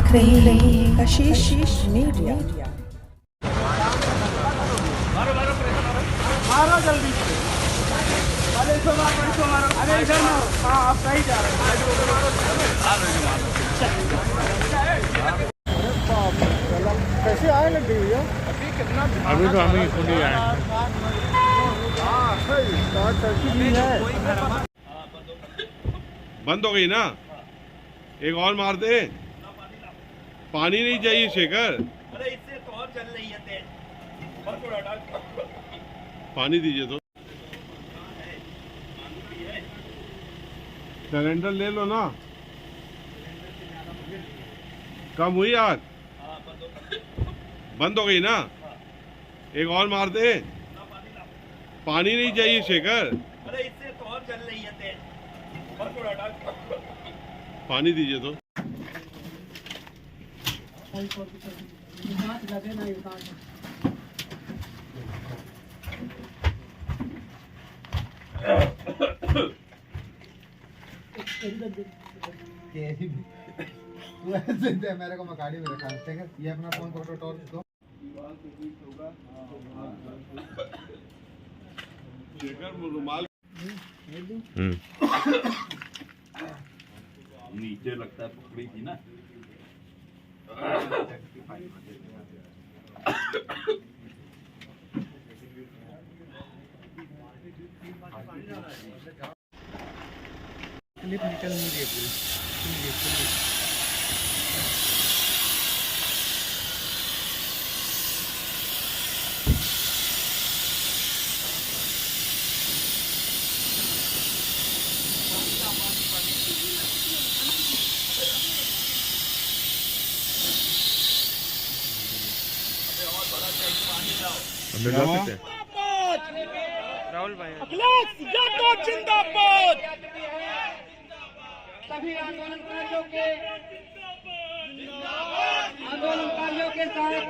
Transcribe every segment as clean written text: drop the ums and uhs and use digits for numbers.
देख रहे हैं कशिश मीडिया। मारो जल्दी अरे इधर ना, हाँ आप सही जा रहे हैं। कैसे आए लड्डू भैया? अभी कितना अभी तो हमें खुद ही आए। बंद हो गई ना, एक और मार दे। पानी नहीं चाहिए शेखर, अरे इससे तो और चल रही है तेज, और थोड़ा डाल। पानी दीजिए तो। सिलेंडर ले लो ना, कम हुई आग? बंद हो गई ना, एक और मार दे। पानी नहीं चाहिए शेखर, अरे इससे तो और चल रही है तेज, और थोड़ा डाल। पानी दीजिए तो। तू ऐसे दे मेरे को मकाड़ी में रखा है। ये अपना फोन फोटो टॉर्च दो। शेखर रुमाल नीचे लगता है पकड़ी थी ना। क्लिप निकल नहीं रही है पूरी। राहुल भाई अखिलेश जिंदाबाद। सभी आंदोलनकारियों के साथ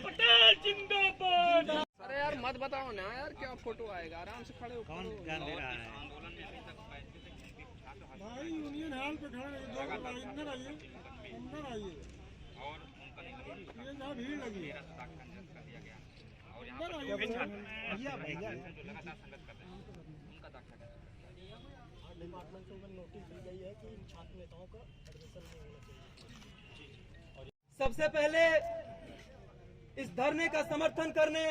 पटेल जिंदाबाद। अरे यार मत बताओ ना यार, क्या फोटो आएगा, आराम से खड़े हो। कौन ध्यान दे रहा है? भाई यूनियन हॉल पे खड़े अंदर आइए, अंदर आइए। ये ना भीड़ लगी है, अंदर आइए भैया। डिपार्टमेंट से नोटिस दी गई है कि इन छात्र नेताओं का एडमिशन नहीं होना चाहिए। सबसे पहले इस धरने का समर्थन करने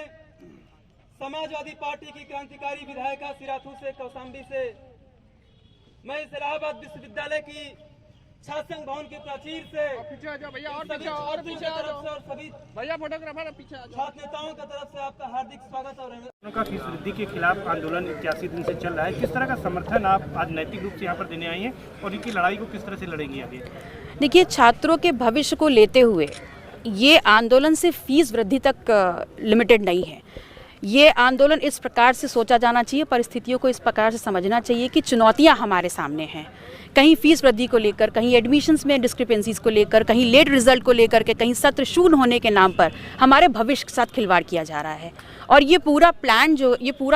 समाजवादी पार्टी की क्रांतिकारी विधायिका सिराथू से कौशाम्बी से मैं इस इलाहाबाद विश्वविद्यालय की छात्र संघ भवन के प्राचीर से पीछे आ जाओ भैया, और सभी पीछे आ जाओ और सभी भैया, फोटोग्राफर पीछे आ जाओ। छात्र नेताओं की तरफ से आपका हार्दिक स्वागत और का फीस वृद्धि के खिलाफ आंदोलन 81 दिन से चल रहा है। किस तरह का समर्थन आप आज नैतिक रूप से यहाँ पर देने आई हैं और इनकी लड़ाई को किस तरह से लड़ेंगी आगे? देखिए, छात्रों के भविष्य को लेते हुए ये आंदोलन सिर्फ फीस वृद्धि तक लिमिटेड नहीं है। ये आंदोलन इस प्रकार से सोचा जाना चाहिए, परिस्थितियों को इस प्रकार से समझना चाहिए कि चुनौतियां हमारे सामने हैं। कहीं फीस वृद्धि को लेकर, कहीं एडमिशन्स में डिस्क्रिपेंसीज को लेकर, कहीं लेट रिजल्ट को लेकर के, कहीं सत्र शून्य होने के नाम पर हमारे भविष्य के साथ खिलवाड़ किया जा रहा है। और ये पूरा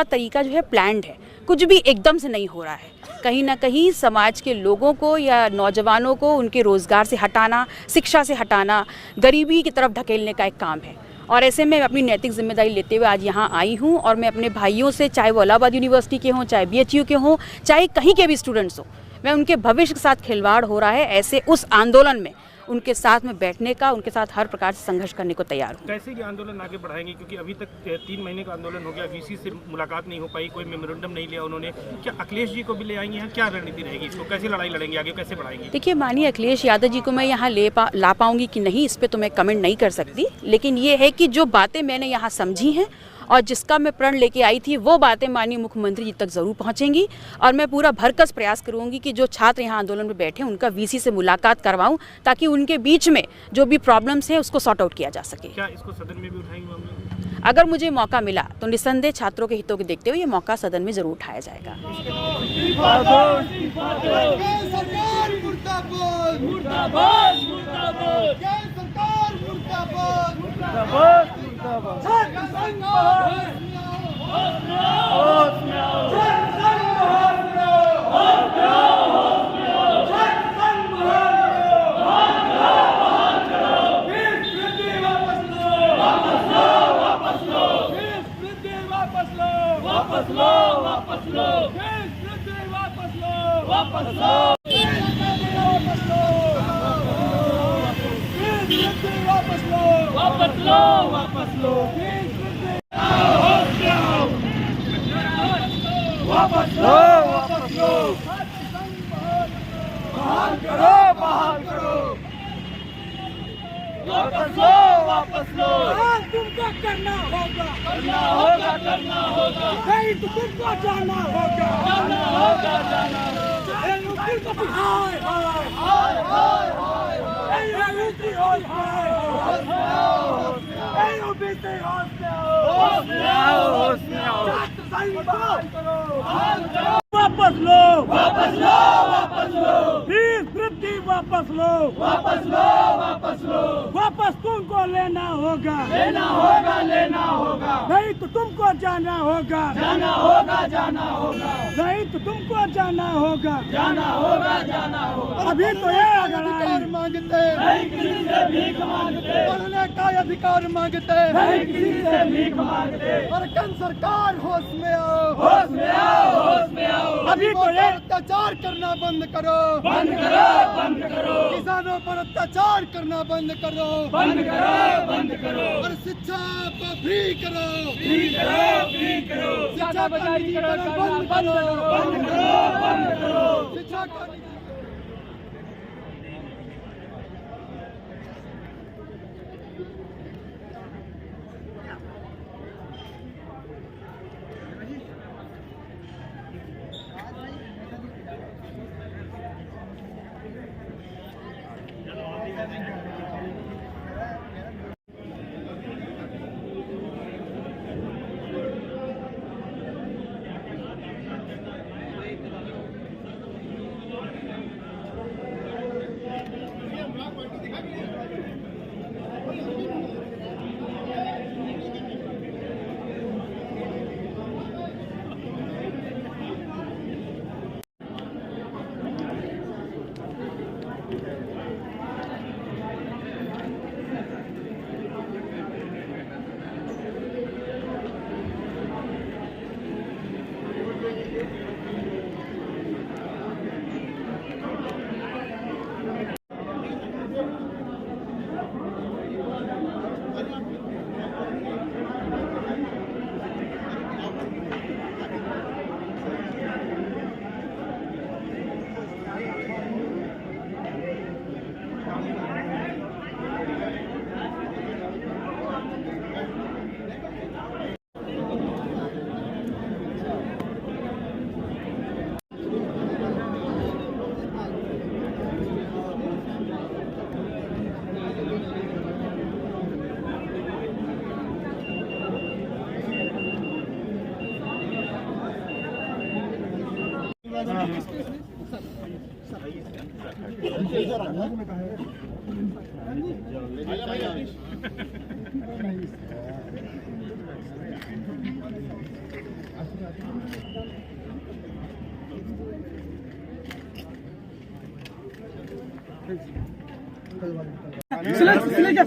तरीका जो है प्लान्ड है, कुछ भी एकदम से नहीं हो रहा है। कहीं ना कहीं समाज के लोगों को या नौजवानों को उनके रोज़गार से हटाना, शिक्षा से हटाना, गरीबी की तरफ ढकेलने का एक काम है। और ऐसे में अपनी नैतिक जिम्मेदारी लेते हुए आज यहाँ आई हूँ और मैं अपने भाइयों से, चाहे वो इलाहाबाद यूनिवर्सिटी के हों, चाहे BHU के हों, चाहे कहीं के भी स्टूडेंट्स हों, मैं उनके भविष्य के साथ खिलवाड़ हो रहा है ऐसे उस आंदोलन में उनके साथ में बैठने का, उनके साथ हर प्रकार से संघर्ष करने को तैयार हूँ। कैसे ये आंदोलन आगे बढ़ाएंगे, क्योंकि अभी तक 3 महीने का आंदोलन हो गया, VC से मुलाकात नहीं हो पाई, कोई मेमोरेंडम नहीं लिया उन्होंने। क्या अखिलेश जी को भी ले आएंगे यहाँ? क्या रणनीति रहेगी, इसको कैसे लड़ाई लड़ेंगे आगे, कैसे बढ़ाएंगे? देखिए, माननीय अखिलेश यादव जी को मैं यहाँ ला पाऊंगी कि नहीं, इस पर तो मैं कमेंट नहीं कर सकती, लेकिन ये है कि जो बातें मैंने यहाँ समझी हैं और जिसका मैं प्रण लेके आई थी, वो बातें माननीय मुख्यमंत्री जी तक ज़रूर पहुंचेंगी। और मैं पूरा भरकस प्रयास करूंगी कि जो छात्र यहाँ आंदोलन में बैठे हैं उनका VC से मुलाकात करवाऊं, ताकि उनके बीच में जो भी प्रॉब्लम्स हैं उसको सॉर्ट आउट किया जा सके। क्या इसको सदन में भी उठाएंगे मामले? अगर मुझे मौका मिला तो निस्संदेह छात्रों के हितों को देखते हुए ये मौका सदन में ज़रूर उठाया जाएगा। सरकार वापस लो, वापस लो, वापस लो, वापस लो, वापस लो, वापस लो, वापस लो, वापस लो, वापस लो, बहाल करो, बहाल करो, वापस लो, वापस लो, तुमको करना होगा, करना होगा, करना होगा, नहीं तो तुमको जाना होगा, जाना होगा, जाना होगा, हाय हाय हाय हाय हाय, यूपी हाय हाय, होश में आओ, यूपी से होश में आओ, होश में आओ, होश में आओ, वापस लो, वापस लो, वापस लो, फीस वृद्धि वापस लो, वापस लो, वापस लो, वापस तुमको लेना होगा, लेना होगा, लेना होगा, नहीं तो तुमको जाना होगा, जाना होगा, जाना होगा, नहीं तो तुमको जाना होगा, जाना होगा, जाना होगा, अभी तो ये अधिकार मांगते, नहीं किसी से भीख मांगते, पढ़ने का अधिकार मांगते, नहीं किसी से भीख मांगते, और सरकार होश में आओ, होश में आओ, होश में आओ, अभी तो ये अत्याचार करना बंद करो, बंद करो, बंद करो, किसानों पर अत्याचार करना बंद करो, बंद करो, बंद करो, और शिक्षा को फ्री करो, फ्री करो, फ्री करो, शिक्षा बंद करो, बंद करो, बंद करो, बंद करो, शिक्षा को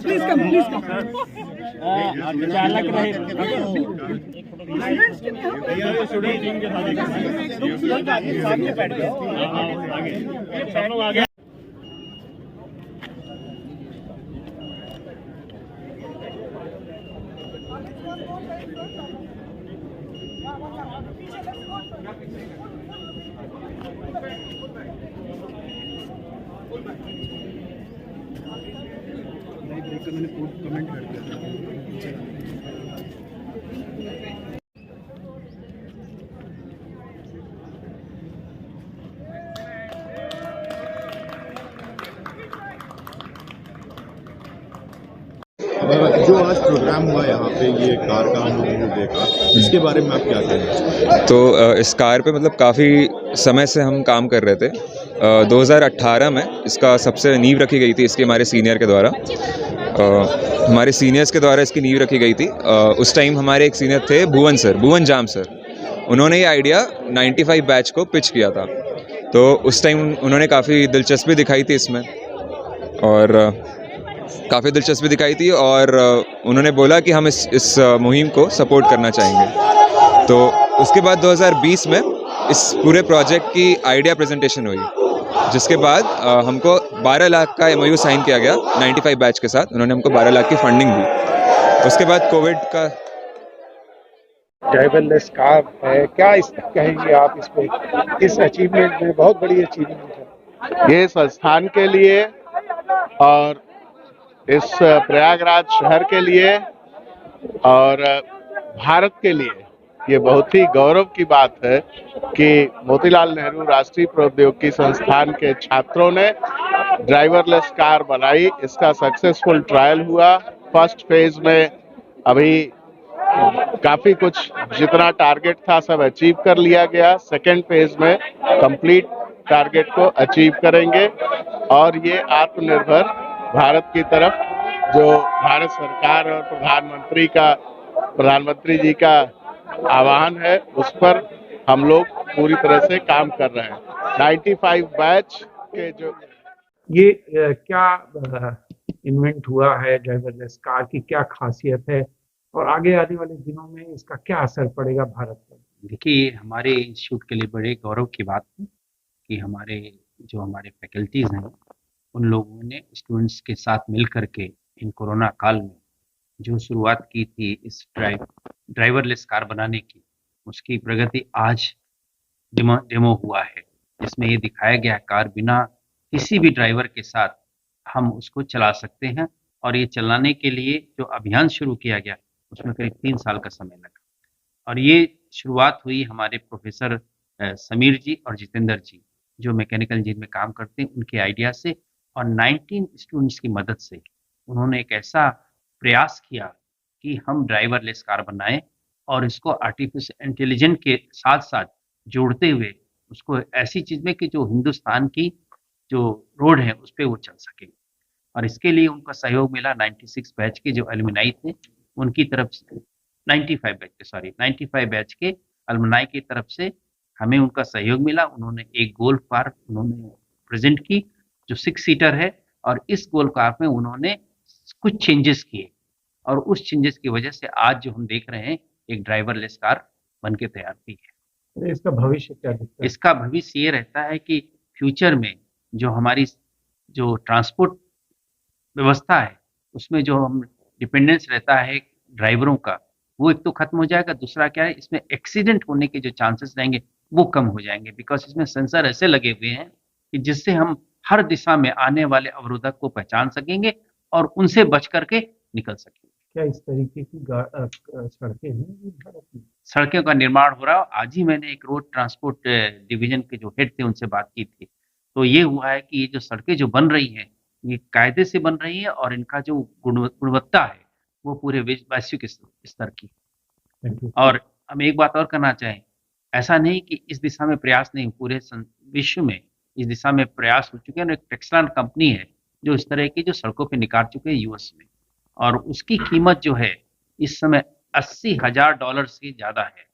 प्लीज कम चालक रहे आगे मैंने कमेंट कर दिया था। जो आज प्रोग्राम हुआ यहाँ पे, ये कार का हम लोगों ने देखा, इसके बारे में आप क्या कहेंगे? तो इस कार पे मतलब काफ़ी समय से हम काम कर रहे थे। 2018 में इसका सबसे नींव रखी गई थी, इसके हमारे सीनियर के द्वारा, हमारे सीनियर्स के द्वारा इसकी नींव रखी गई थी। उस टाइम हमारे एक सीनियर थे भुवन जाम सर, उन्होंने ये आइडिया 95 बैच को पिच किया था। तो उस टाइम उन्होंने काफ़ी दिलचस्पी दिखाई थी इसमें, और काफ़ी दिलचस्पी दिखाई थी, और उन्होंने बोला कि हम इस मुहिम को सपोर्ट करना चाहेंगे। तो उसके बाद 2020 में इस पूरे प्रोजेक्ट की आइडिया प्रेजेंटेशन हुई, जिसके बाद हमको 12 लाख का MOU साइन किया गया 95 बैच के साथ। उन्होंने हमको 12 लाख की फंडिंग दी। उसके बाद कोविड का ड्राइवरलेस कार है, क्या इस कहेंगे आप इस पे, इस अचीवमेंट में? बहुत बड़ी अचीवमेंट है ये संस्थान के लिए और इस प्रयागराज शहर के लिए और भारत के लिए ये बहुत ही गौरव की बात है कि मोतीलाल नेहरू राष्ट्रीय प्रौद्योगिकी संस्थान के छात्रों ने ड्राइवरलेस कार बनाई। इसका सक्सेसफुल ट्रायल हुआ। फर्स्ट फेज में अभी काफी कुछ जितना टारगेट था सब अचीव कर लिया गया। सेकेंड फेज में कंप्लीट टारगेट को अचीव करेंगे और ये आत्मनिर्भर भारत की तरफ जो भारत सरकार और प्रधानमंत्री जी का आह्वान है उस पर हम लोग पूरी तरह से काम कर रहे हैं। 95 बैच के जो ये क्या इन्वेंट हुआ है ड्राइवरलेस कार की, क्या खासियत है और आगे आने वाले दिनों में इसका क्या असर पड़ेगा भारत पर? देखिए, हमारे इंस्टीट्यूट के लिए बड़े गौरव की बात है कि हमारे फैकल्टीज़ हैं उन लोगों ने स्टूडेंट्स के साथ मिल करके इन कोरोना काल में जो शुरुआत की थी इस ड्राइवरलेस कार बनाने की, उसकी प्रगति आज डेमो हुआ है, जिसमें ये दिखाया गया कार बिना किसी भी ड्राइवर के साथ हम उसको चला सकते हैं। और ये चलाने के लिए जो अभियान शुरू किया गया उसमें करीब 3 साल का समय लगा और ये शुरुआत हुई हमारे प्रोफेसर समीर जी और जितेंद्र जी जो मैकेनिकल इंजीनियर में काम करते हैं उनके आइडिया से और 19 स्टूडेंट्स की मदद से उन्होंने एक ऐसा प्रयास किया कि हम ड्राइवरलेस कार बनाएं और इसको आर्टिफिशियल इंटेलिजेंस के साथ साथ जोड़ते हुए उसको ऐसी चीज़ में कि जो हिंदुस्तान की जो रोड है उस पर वो चल सके। और इसके लिए उनका सहयोग मिला 96 बैच के जो एलुमनाई थे उनकी तरफ से, 95 बैच के एलुमनाई की तरफ से हमें उनका सहयोग मिला। उन्होंने एक गोल्फ कार उन्होंने प्रेजेंट की जो 6 सीटर है और इस गोल्फ कार में उन्होंने कुछ चेंजेस किए और उस चेंजेस की वजह से आज जो हम देख रहे हैं एक ड्राइवरलेस कार बन के तैयार हुई है। इसका भविष्य क्या दिखता है? इसका भविष्य ये रहता है कि फ्यूचर में जो हमारी जो ट्रांसपोर्ट व्यवस्था है उसमें जो हम डिपेंडेंस रहता है ड्राइवरों का वो एक तो खत्म हो जाएगा। दूसरा क्या है, इसमें एक्सीडेंट होने के जो चांसेस रहेंगे वो कम हो जाएंगे, बिकॉज इसमें सेंसर ऐसे लगे हुए हैं कि जिससे हम हर दिशा में आने वाले अवरोधक को पहचान सकेंगे और उनसे बच करके निकल सकेंगे। क्या इस तरीके की सड़कें हैं भारत में? सड़कों का निर्माण हो रहा है। आज ही मैंने एक रोड ट्रांसपोर्ट डिवीजन के जो हेड थे उनसे बात की थी, तो ये हुआ है कि ये जो सड़कें जो बन रही हैं ये कायदे से बन रही है और इनका जो गुणवत्ता है वो पूरे वैश्विक स्तर की। और हम एक बात और करना चाहें, ऐसा नहीं कि इस दिशा में प्रयास नहीं, पूरे विश्व में इस दिशा में प्रयास हो चुके हैं। और एक टेक्सला कंपनी है जो इस तरह की जो सड़कों पे निकाल चुके हैं यूएस में, और उसकी कीमत जो है इस समय $80,000 से ज़्यादा है।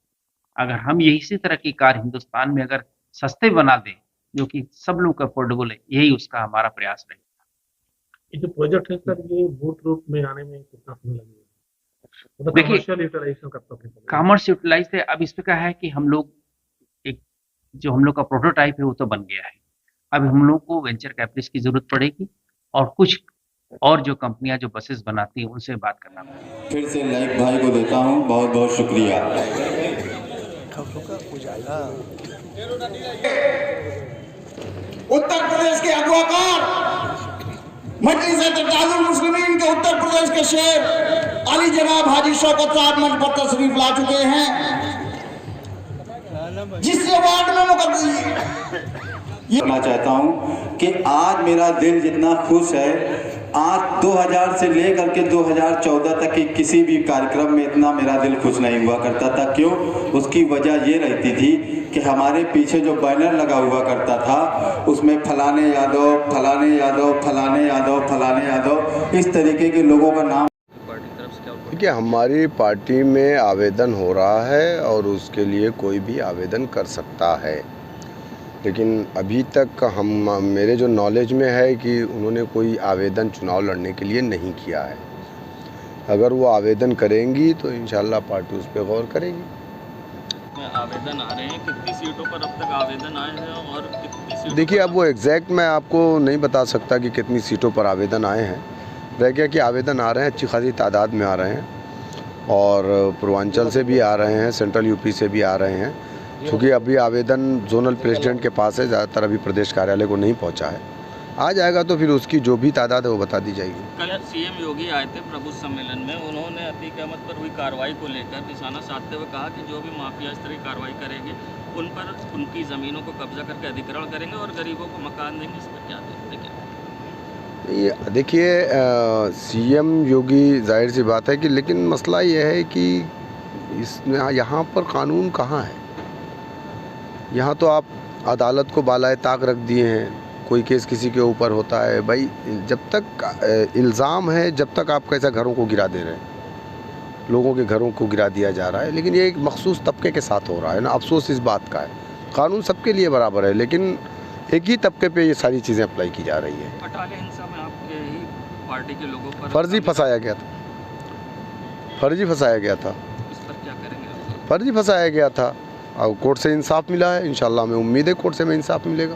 अगर हम इसी तरह की कार हिंदुस्तान में अगर सस्ते बना दें जो कि सब लोग अफोर्डेबल है, यही उसका हमारा प्रयास रहेगा। ये जो प्रोजेक्ट है सर, ये मूर्त रूप में आने में कितना समय लगेगा? देखिए, कमर्शियल यूटिलाइजेशन कब तक है? कॉमर्स यूटिलाइज है। अब इसमें क्या है कि हम लोग एक जो हम लोग का प्रोटोटाइप है वो तो बन गया है। अब हम लोग को वेंचर कैपिटलिस्ट की जरूरत पड़ेगी और कुछ और जो कंपनियां जो बसेस बनाती हैं उनसे बात करना पड़ेगा। फिर से लाइक भाई को देता हूं, बहुत बहुत शुक्रिया। उत्तर प्रदेश के अगवाकार मजलिस-ए-इत्तेहादुल मुस्लिमीन के उत्तर प्रदेश के शेर अली जनाब हाजी शौकत साहब मंच पर तशरीफ ला चुके हैं। जिस वार्ड में कहना चाहता हूं कि आज मेरा दिल जितना खुश है, आज 2000 से लेकर के 2014 तक की किसी भी कार्यक्रम में इतना मेरा दिल खुश नहीं हुआ करता था। क्यों? उसकी वजह ये रहती थी कि हमारे पीछे जो बैनर लगा हुआ करता था उसमें फलाने यादव, फलाने यादव, फलाने यादव, फलाने यादव, इस तरीके के लोगों का नाम। देखिए, हमारी पार्टी में आवेदन हो रहा है और उसके लिए कोई भी आवेदन कर सकता है, लेकिन अभी तक मेरे जो नॉलेज में है कि उन्होंने कोई आवेदन चुनाव लड़ने के लिए नहीं किया है। अगर वो आवेदन करेंगी तो इंशाल्लाह पार्टी उस पर गौर करेगी। इसमें आवेदन आ रहे हैं, कितनी सीटों पर अब तक आवेदन आए हैं और कितनी सीटों देखिए, अब वो एग्जैक्ट मैं आपको नहीं बता सकता कि कितनी सीटों पर आवेदन आए हैं। रह गया कि आवेदन आ रहे हैं, अच्छी खासी तादाद में आ रहे हैं और पूर्वांचल से भी आ रहे हैं, सेंट्रल यूपी से भी आ रहे हैं। क्योंकि अभी आवेदन जोनल प्रेसिडेंट के पास है, ज़्यादातर अभी प्रदेश कार्यालय को नहीं पहुंचा है। आ जाएगा तो फिर उसकी जो भी तादाद है वो बता दी जाएगी। कल सीएम योगी आए थे प्रबुद्ध सम्मेलन में, उन्होंने अतीक अहमद पर हुई कार्रवाई को लेकर निशाना साधते हुए कहा कि जो भी माफिया स्तरीय कार्रवाई करेंगे उन पर उनकी ज़मीनों को कब्जा करके अधिग्रहण करेंगे और गरीबों को मकान देंगे। इस पर क्या देखते? ये देखिए, सीएम योगी जाहिर सी बात है कि, लेकिन मसला ये है कि इसमें यहाँ पर कानून कहाँ है। यहाँ तो आप अदालत को बालाए ताक रख दिए हैं, कोई केस किसी के ऊपर होता है। भाई जब तक इल्ज़ाम है, जब तक आप कैसा घरों को गिरा दे रहे हैं, लोगों के घरों को गिरा दिया जा रहा है। लेकिन ये एक मखसूस तबके के साथ हो रहा है ना, अफसोस इस बात का है। कानून सबके लिए बराबर है, लेकिन एक ही तबके पे ये सारी चीज़ें अप्लाई की जा रही है। अटाले हिंसा में आपके ही पार्टी के लोगों पर फर्जी फंसाया गया था, फर्जी फंसाया गया था, इस पर क्या करेंगे? फर्जी फंसाया गया था और कोर्ट से इंसाफ मिला है। इंशाल्लाह हमें उम्मीद है कोर्ट से हमें इंसाफ मिलेगा।